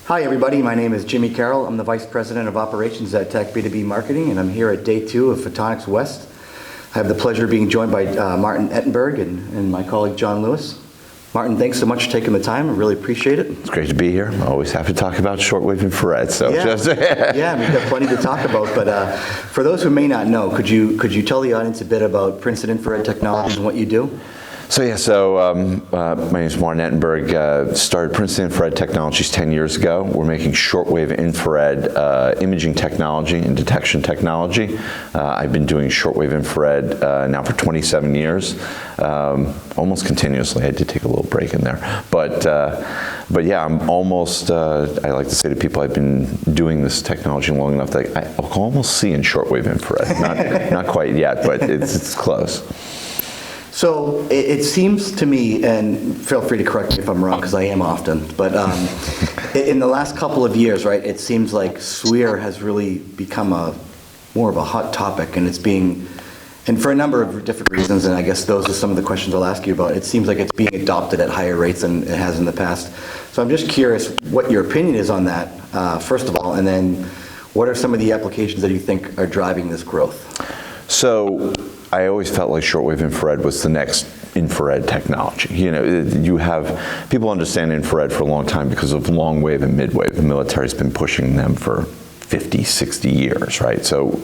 Hi everybody, my name is Jimmy Carroll. I'm the Vice President of Operations at Tech B2B Marketing, and I'm here at day 2 of Photonics West. I have the pleasure of being joined by Martin Ettenberg and my colleague John Lewis. Martin, thanks so much for taking the time. I really appreciate it. It's great to be here. I'm always happy to talk about shortwave infrared. So yeah, we've got plenty to talk about. But for those who may not know, could you tell the audience a bit about Princeton Infrared Technologies and what you do? My name is Martin Ettenberg. Started Princeton Infrared Technologies 10 years ago. We're making shortwave infrared imaging technology and detection technology. I've been doing shortwave infrared now for 27 years, almost continuously. I had to take a little break in there, but yeah, I'm almost. I like to say to people, I've been doing this technology long enough that I almost see in shortwave infrared. Not quite yet, but it's close. So it seems to me, and feel free to correct me if I'm wrong, because I am often, but in the last couple of years, right, it seems like SWIR has really become more of a hot topic, and and for a number of different reasons, and I guess those are some of the questions I'll ask you about. It seems like it's being adopted at higher rates than it has in the past. So I'm just curious what your opinion is on that, first of all, and then what are some of the applications that you think are driving this growth? So I always felt like shortwave infrared was the next infrared technology. You know, people understand infrared for a long time because of long wave and mid wave. The military's been pushing them for 50, 60 years, right? So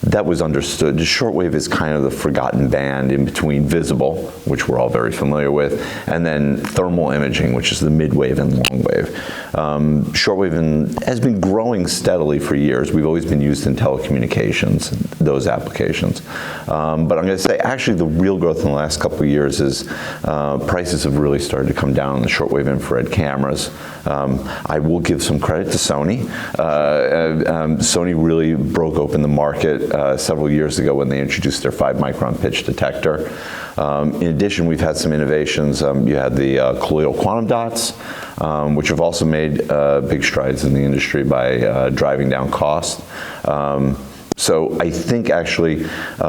that was understood. The shortwave is kind of the forgotten band in between visible, which we're all very familiar with, and then thermal imaging, which is the mid wave and long wave. Shortwave has been growing steadily for years. We've always been used in telecommunications, those applications. But I'm going to say, actually, the real growth in the last couple of years is prices have really started to come down on the shortwave infrared cameras. I will give some credit to Sony. Sony really broke open the market several years ago when they introduced their 5-micron pitch detector. In addition, we've had some innovations. You had the colloidal quantum dots, which have also made big strides in the industry by driving down cost. So I think actually,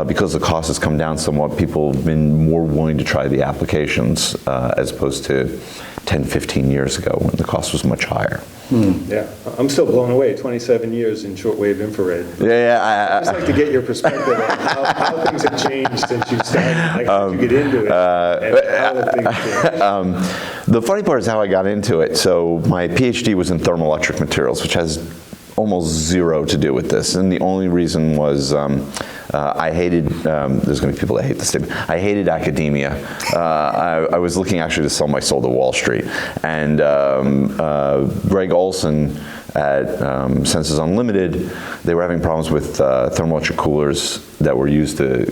because the cost has come down somewhat, people have been more willing to try the applications as opposed to 10, 15 years ago when the cost was much higher. Yeah, I'm still blown away. 27 years in shortwave infrared. I'd just like to get your perspective on how things have changed since you started. Like, how did you get into it? And how have things changed? The funny part is how I got into it. So my PhD was in thermoelectric materials, which has almost zero to do with this. And the only reason was I hated, there's going to be people that hate this statement, I hated academia. I was looking actually to sell my soul to Wall Street. And Greg Olson at Senses Unlimited, they were having problems with thermoelectric coolers that were used to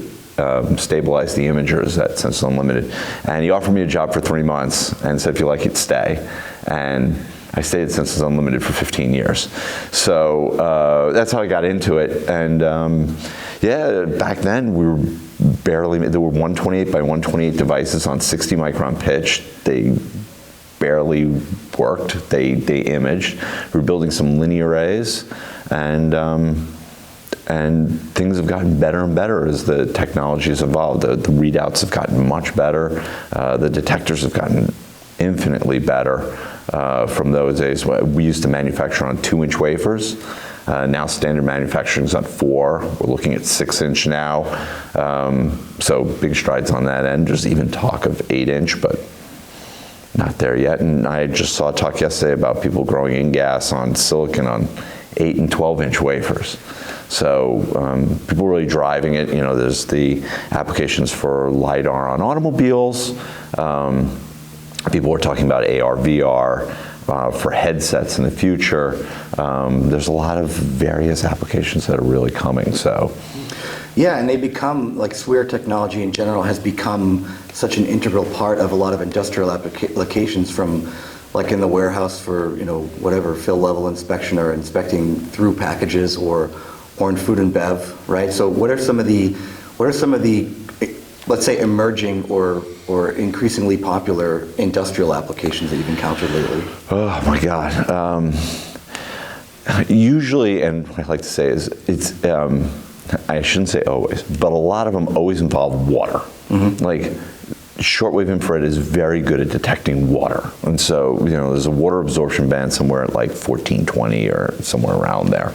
stabilize the imagers at Senses Unlimited. And he offered me a job for 3 months and said, if you like it, stay. And I stayed at Senses Unlimited for 15 years. So that's how I got into it. And yeah, back then we were there were 128 by 128 devices on 60 micron pitch. They barely worked. They imaged. We were building some linear arrays, and things have gotten better and better as the technology has evolved. The readouts have gotten much better. The detectors have gotten infinitely better. From those days, we used to manufacture on 2-inch wafers. Now standard manufacturing is on 4. We're looking at 6-inch now. So big strides on that end. There's even talk of 8-inch, but not there yet. And I just saw a talk yesterday about people growing InGaAs on silicon on 8 and 12-inch wafers. So people are really driving it. You know, there's the applications for LiDAR on automobiles. People are talking about AR, VR for headsets in the future. There's a lot of various applications that are really coming. So, yeah, and they become, like SWIR technology in general has become such an integral part of a lot of industrial applications, from like in the warehouse for, you know, whatever fill level inspection or inspecting through packages, or in food and bev, right? So what are some of the let's say emerging or increasingly popular industrial applications that you've encountered lately? Oh my God. Usually, and what I like to say is, I shouldn't say always, but a lot of them always involve water. Mm-hmm. Like shortwave infrared is very good at detecting water. And so, there's a water absorption band somewhere at like 1420 or somewhere around there.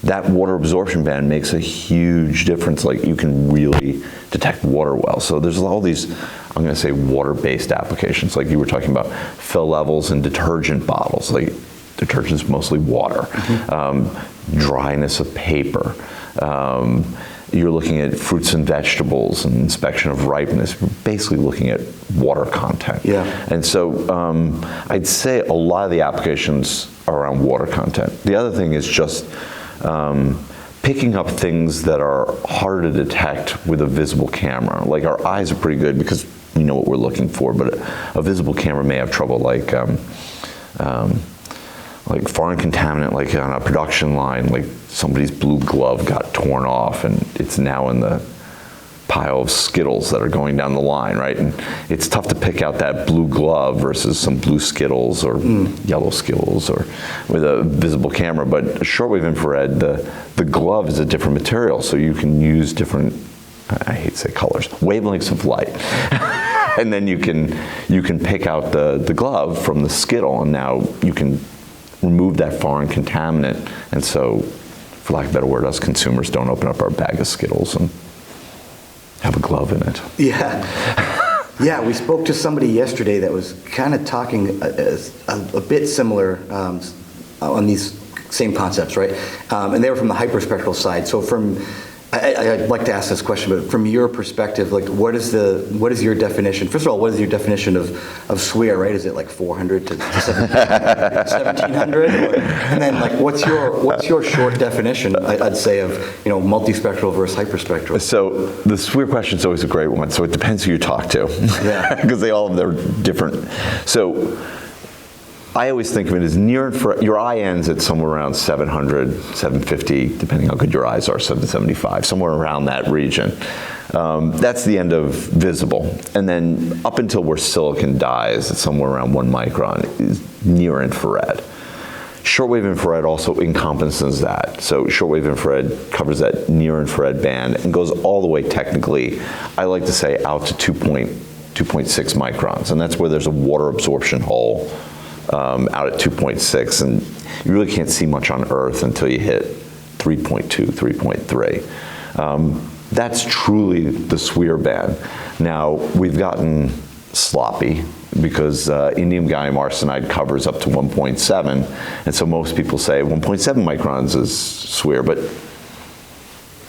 That water absorption band makes a huge difference. Like, you can really detect water well. So there's all these, I'm going to say, water-based applications. Like you were talking about fill levels in detergent bottles. Like, detergent's mostly water. Dryness of paper. You're looking at fruits and vegetables and inspection of ripeness. We're basically looking at water content. Yeah. And so I'd say a lot of the applications are around water content. The other thing is just picking up things that are hard to detect with a visible camera. Like, our eyes are pretty good because we know what we're looking for, but a visible camera may have trouble, like foreign contaminant, like on a production line, like somebody's blue glove got torn off and it's now in the pile of Skittles that are going down the line, right? And it's tough to pick out that blue glove versus some blue Skittles or yellow Skittles or with a visible camera. But shortwave infrared, the glove is a different material, so you can use different, I hate to say colors, wavelengths of light. And then you can pick out the glove from the Skittle, and now you can remove that foreign contaminant. And so, for lack of a better word, us consumers don't open up our bag of Skittles and have a glove in it. Yeah. Yeah, we spoke to somebody yesterday that was kind of talking a bit similar on these same concepts, right? And they were from the hyperspectral side. So I'd like to ask this question, but from your perspective, like, what is your definition? First of all, what is your definition of SWIR, right? Is it like 400 to 1700? And then, like, what's your short definition, I'd say, of multispectral versus hyperspectral? So the SWIR question is always a great one. So it depends who you talk to, yeah, because they all have their different. So I always think of it as near infrared. Your eye ends at somewhere around 700, 750, depending how good your eyes are, 775, somewhere around that region. That's the end of visible. And then up until where silicon dies, it's somewhere around 1 micron, is near infrared. Shortwave infrared also encompasses that. So shortwave infrared covers that near infrared band and goes all the way, technically, I like to say, out to 2.6 microns. And that's where there's a water absorption hole out at 2.6, and you really can't see much on Earth until you hit 3.2, 3.3. That's truly the SWIR band. Now, we've gotten sloppy because indium gallium arsenide covers up to 1.7, and so most people say 1.7 microns is SWIR, but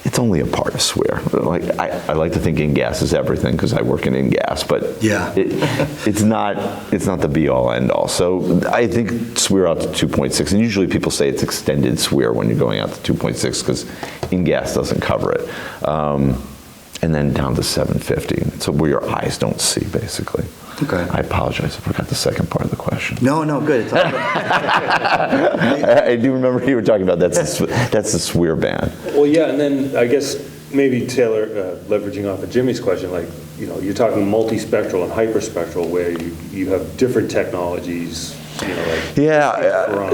it's only a part of SWIR. Like, I like to think InGaAs is everything because I work in InGaAs, but yeah, it's not the be-all, end-all. So I think SWIR out to 2.6, and usually people say it's extended SWIR when you're going out to 2.6 because InGaAs doesn't cover it. And then down to 750, so where your eyes don't see, basically. Okay. I apologize, I forgot the second part of the question. No, good. It's all good. I do remember you were talking about that's the SWIR band. Well, yeah, and then I guess maybe Taylor, leveraging off of Jimmy's question, like, you're talking multispectral and hyperspectral, where you have different technologies, like. Yeah.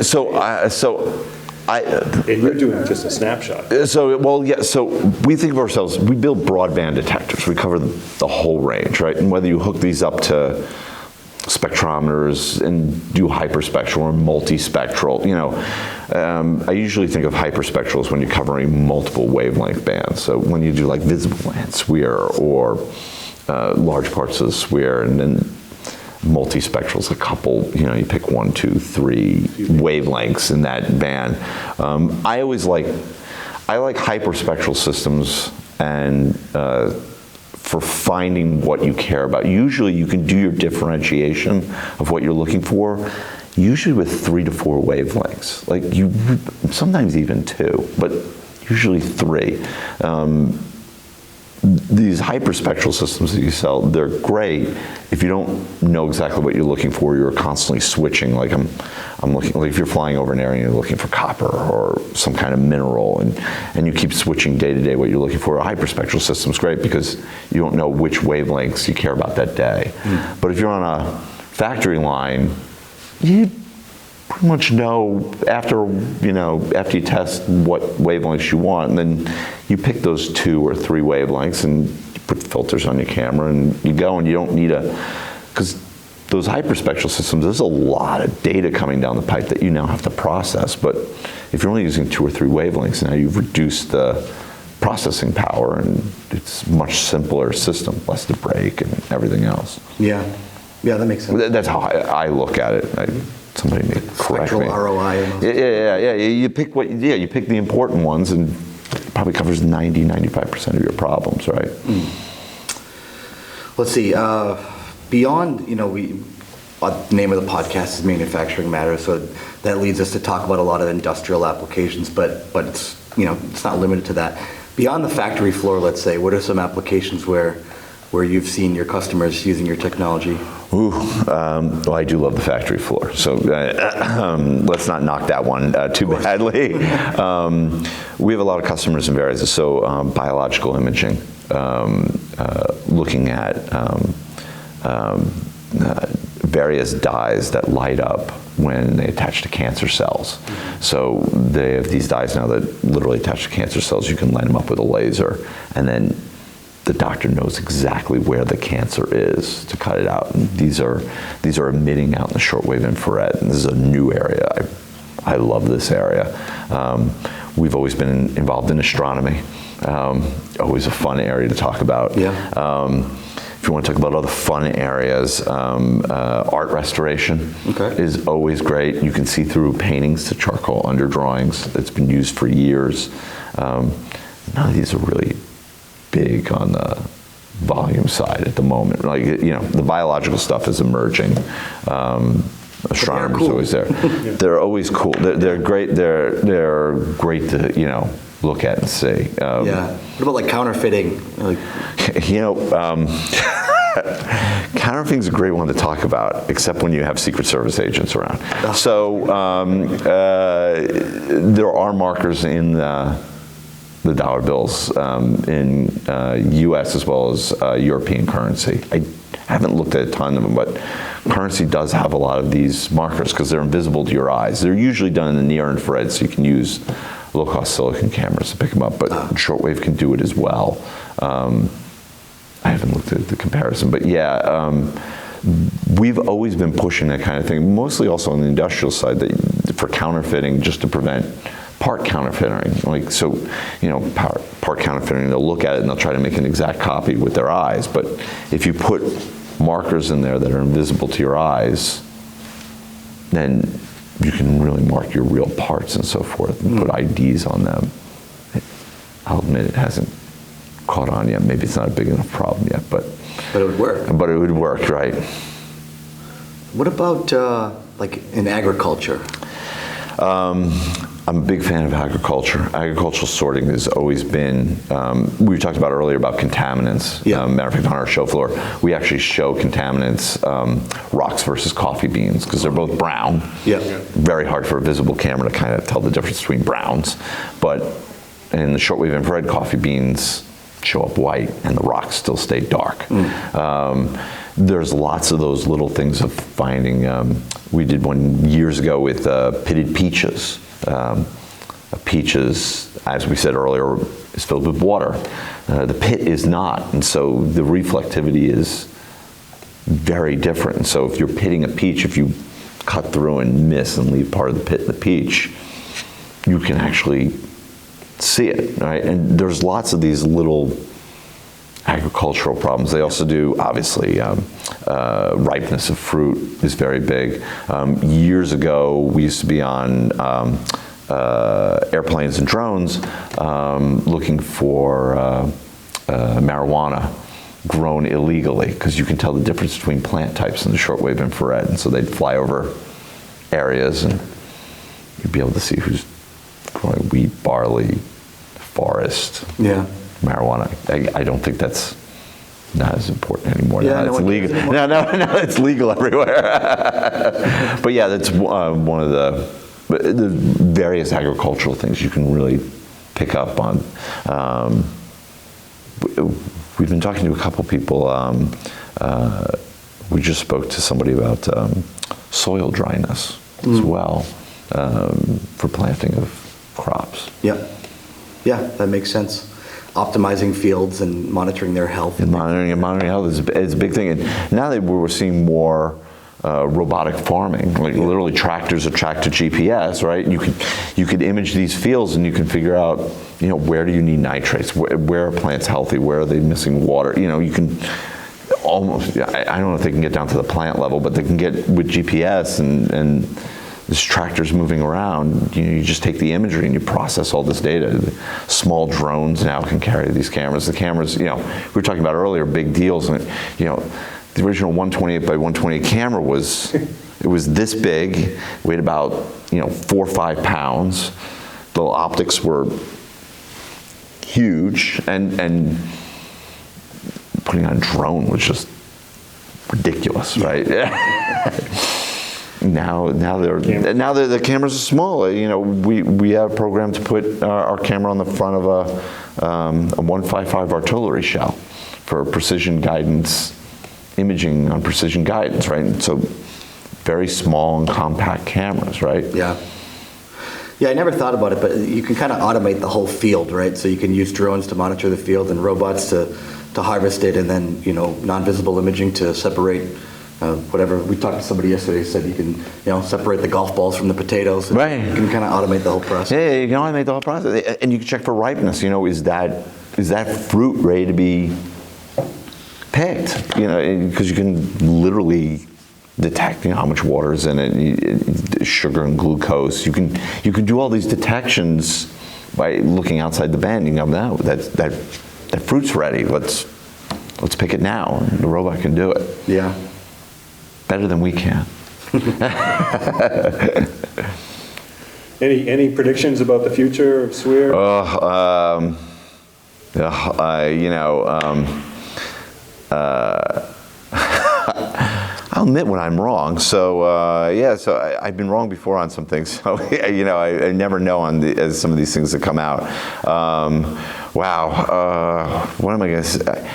And you're doing just a snapshot. So we think of ourselves, we build broadband detectors. We cover the whole range, right? And whether you hook these up to spectrometers and do hyperspectral or multispectral, I usually think of hyperspectral as when you're covering multiple wavelength bands. So when you do like visible band SWIR or large parts of the SWIR, and then multispectral is a couple, you pick 1, 2, 3 wavelengths in that band. I like hyperspectral systems and for finding what you care about. Usually you can do your differentiation of what you're looking for, usually with 3 to 4 wavelengths. Like sometimes even 2, but usually 3. These hyperspectral systems that you sell, they're great if you don't know exactly what you're looking for. You're constantly switching. Like I'm looking, like if you're flying over an area and you're looking for copper or some kind of mineral, and you keep switching day to day what you're looking for. A hyperspectral system's great because you don't know which wavelengths you care about that day. But if you're on a factory line, you pretty much know after you test what wavelengths you want, and then you pick those 2 or 3 wavelengths and put filters on your camera and you go, and you don't need because those hyperspectral systems, there's a lot of data coming down the pipe that you now have to process. But if you're only using 2 or 3 wavelengths, now you've reduced the processing power, and it's a much simpler system, less to break and everything else. Yeah, that makes sense. That's how I look at it. Somebody may correct me. Spectral ROI. Almost. Yeah. You pick you pick the important ones, and it probably covers 95% of your problems, right? Let's see. Beyond, the name of the podcast is Manufacturing Matters, so that leads us to talk about a lot of industrial applications, but it's, it's not limited to that. Beyond the factory floor, let's say, what are some applications where you've seen your customers using your technology? Well, I do love the factory floor, so let's not knock that one too badly. We have a lot of customers in various, so biological imaging, looking at various dyes that light up when they attach to cancer cells. So they have these dyes now that literally attach to cancer cells. You can light them up with a laser, and then the doctor knows exactly where the cancer is to cut it out. And these are emitting out in the shortwave infrared, and this is a new area. I love this area. We've always been involved in astronomy. Always a fun area to talk about. Yeah. If you want to talk about other fun areas, art restoration is always great. You can see through paintings to charcoal underdrawings. It's been used for years. None of these are really big on the volume side at the moment. Like, the biological stuff is emerging. Astronomers are always there. Yeah. They're always cool. They're great. They're great to look at and see. What about like counterfeiting? Counterfeiting's a great one to talk about, except when you have Secret Service agents around. So there are markers in the dollar bills in U.S. as well as European currency. I haven't looked at a ton of them, but currency does have a lot of these markers because they're invisible to your eyes. They're usually done in the near infrared, so you can use low-cost silicon cameras to pick them up, but shortwave can do it as well. I haven't looked at the comparison, but we've always been pushing that kind of thing, mostly also on the industrial side for counterfeiting, just to prevent part counterfeiting. Part counterfeiting, they'll look at it and they'll try to make an exact copy with their eyes, but if you put markers in there that are invisible to your eyes, then you can really mark your real parts and so forth and put IDs on them. I'll admit it hasn't caught on yet. Maybe it's not a big enough problem yet, but it would work. But it would work, right? What about in agriculture? I'm a big fan of agriculture. Agricultural sorting has always been, we talked about earlier about contaminants. Yeah. Matter of fact, on our show floor, we actually show contaminants, rocks versus coffee beans, because they're both brown. Yeah. Very hard for a visible camera to kind of tell the difference between browns. But in the shortwave infrared, coffee beans show up white and the rocks still stay dark. There's lots of those little things of finding. We did one years ago with pitted peaches. A peach is, as we said earlier, is filled with water. The pit is not, and so the reflectivity is very different. And so if you're pitting a peach, if you cut through and miss and leave part of the pit in the peach, you can actually see it, right? And there's lots of these little agricultural problems. They also do, obviously, ripeness of fruit is very big. Years ago, we used to be on airplanes and drones looking for marijuana grown illegally, because you can tell the difference between plant types in the shortwave infrared. And so they'd fly over areas and you'd be able to see who's growing wheat, barley, forest, marijuana. I don't think that's not as important anymore. Yeah, it's legal. No, it's legal everywhere. But yeah, that's one of the various agricultural things you can really pick up on. We've been talking to a couple people. We just spoke to somebody about soil dryness as well for planting of crops. Yeah, that makes sense. optimizing fields and monitoring their health. And monitoring health is a big thing. And now that we're seeing more robotic farming, like literally tractors are tracked to GPS, right? You could image these fields and you can figure out, where do you need nitrates? Where are plants healthy? Where are they missing water? You can almost, I don't know if they can get down to the plant level, but they can get with GPS and this tractor's moving around, you just take the imagery and you process all this data. Small drones now can carry these cameras. The cameras, we were talking about earlier, big deals, and the original 128 by 128 camera was this big, weighed about 4 or 5 pounds. The optics were huge, and putting on a drone was just ridiculous, right? Now the cameras are small. We have a program to put our camera on the front of a 155 artillery shell for precision guidance, imaging on precision guidance, right? And so very small and compact cameras, right? Yeah. Yeah, I never thought about it, but you can kind of automate the whole field, right? So you can use drones to monitor the field and robots to harvest it, and then non-visible imaging to separate whatever. We talked to somebody yesterday who said you can separate the golf balls from the potatoes. Right. You can kind of automate the whole process. Yeah, you can automate the whole process, and you can check for ripeness. Is that fruit ready to be picked? Because you can literally detect how much water is in it, sugar and glucose. You can do all these detections by looking outside the bin. You go, no, that fruit's ready. Let's pick it now. And the robot can do it. Yeah. Better than we can. Any predictions about the future of SWIR? I'll admit when I'm wrong. So I've been wrong before on some things. So I never know as some of these things that come out. What am I going to say?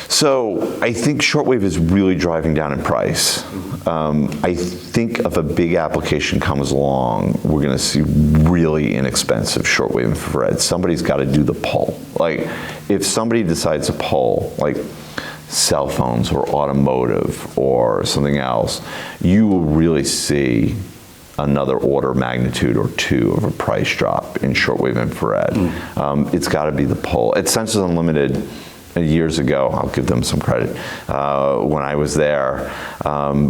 So I think shortwave is really driving down in price. I think if a big application comes along, we're going to see really inexpensive shortwave infrared. Somebody's got to do the pull. Like if somebody decides to pull, like cell phones or automotive or something else, you will really see another order of magnitude or two of a price drop in shortwave infrared. It's got to be the pull. At Sensors Unlimited, years ago, I'll give them some credit, when I was there,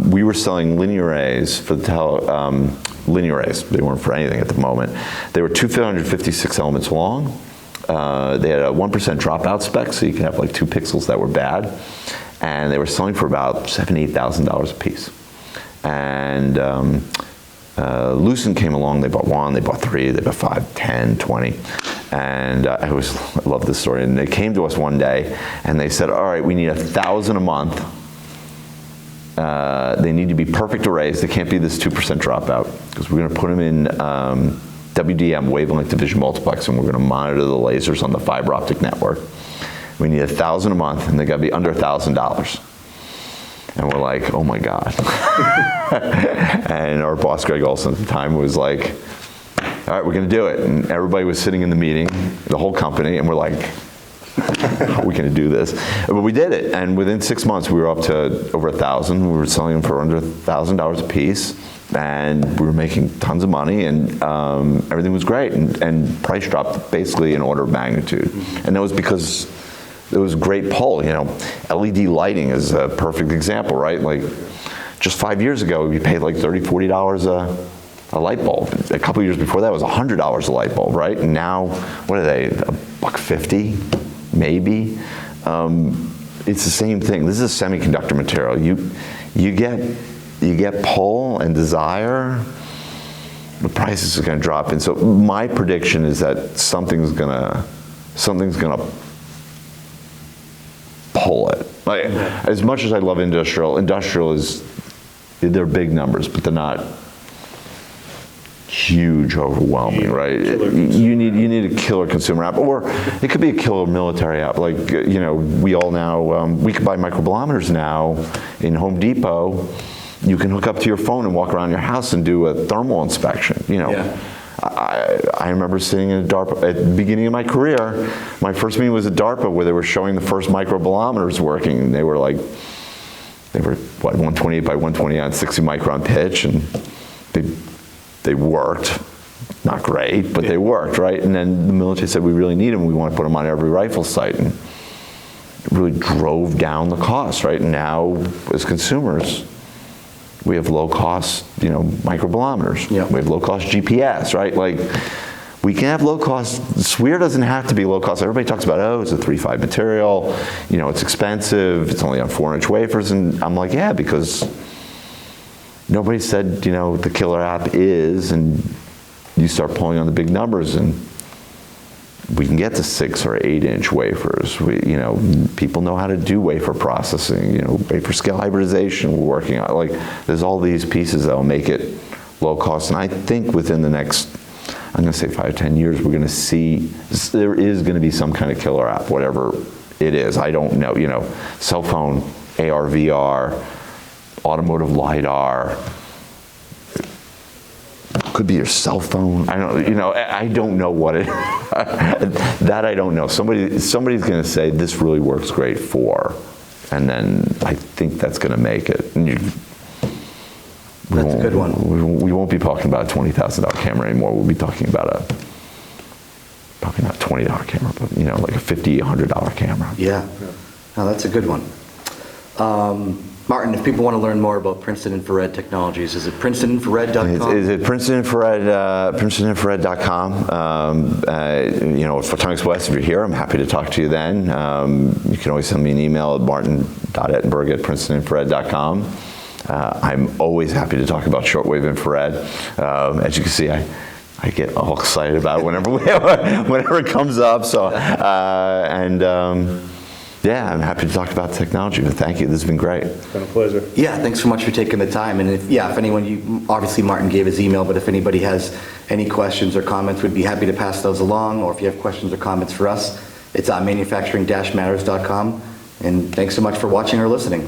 we were selling linear arrays for the linear arrays. They weren't for anything at the moment. They were 256 elements long. They had a 1% dropout spec, so you could have like 2 pixels that were bad. And they were selling for about $7,000, $8,000 a piece. And Lucent came along, they bought 1, they bought 3, they bought 5, 10, 20. And I always love this story. And they came to us one day and they said, all right, we need 1,000 a month. They need to be perfect arrays. They can't be this 2% dropout, because we're going to put them in WDM, wavelength division multiplex, and we're going to monitor the lasers on the fiber optic network. We need 1,000 a month, and they got to be under $1,000. And we're like, oh my God. And our boss, Greg Olson, at the time was like, all right, we're going to do it. And everybody was sitting in the meeting, the whole company, and we're like, how are we going to do this? But we did it. And within 6 months, we were up to over 1,000. We were selling them for under $1,000 a piece. And we were making tons of money, and everything was great. And price dropped basically an order of magnitude. And that was because there was great pull. LED lighting is a perfect example, right? Like, just 5 years ago, we paid like $30, $40 a light bulb. A couple years before that, it was $100 a light bulb, right? And now, what are they, $1.50, maybe? It's the same thing. This is a semiconductor material. You get pull and desire, the prices are going to drop. And so my prediction is that something's going to pull it. Like, as much as I love industrial they're big numbers, but they're not huge, overwhelming, right? You need a killer consumer app, or it could be a killer military app. Like, we all now, we can buy microbolometers now in Home Depot. You can hook up to your phone and walk around your house and do a thermal inspection. I remember sitting in a DARPA, at the beginning of my career, my first meeting was at DARPA where they were showing the first microbolometers working. And they were what, 128 by 120 on 60 micron pitch, and they worked. Not great, but they worked, right? And then the military said, we really need them. We want to put them on every rifle sight. And it really drove down the cost, right? And now, as consumers, we have low-cost, microbolometers. Yep. We have low-cost GPS, right? Like, we can have low-cost. SWIR doesn't have to be low-cost. Everybody talks about, oh, it's a 3.5 material. It's expensive. It's only on 4-inch wafers. And I'm like, yeah, because nobody said, the killer app is, and you start pulling on the big numbers, and we can get to 6 or 8-inch wafers. People know how to do wafer processing. Wafer scale hybridization we're working on. Like, there's all these pieces that will make it low cost. And I think within the next, I'm going to say 5 to 10 years, we're going to see there is going to be some kind of killer app, whatever it is. I don't know. Cell phone, AR, VR, automotive LiDAR. Could be your cell phone. I don't know what it. That I don't know. Somebody's going to say this really works great for, and then I think that's going to make it. And that's a good one. We won't be talking about a $20,000 camera anymore. We'll be talking about probably not a $20 camera, but like a $50, $100 camera. Yeah. No, that's a good one. Martin, if people want to learn more about Princeton Infrared Technologies, is it PrincetonInfrared.com? Is it Princeton Infrared, PrincetonInfrared.com? Photonics West, if you're here, I'm happy to talk to you then. You can always send me an email at martin.ettenberg@PrincetonInfrared.com. I'm always happy to talk about shortwave infrared. As you can see, I get all excited about it whenever it comes up. So, yeah, I'm happy to talk about technology, but thank you. This has been great. It's been a pleasure. Yeah, thanks so much for taking the time. And if anyone, obviously Martin gave his email, but if anybody has any questions or comments, we'd be happy to pass those along. Or if you have questions or comments for us, it's on manufacturing-matters.com. And thanks so much for watching or listening.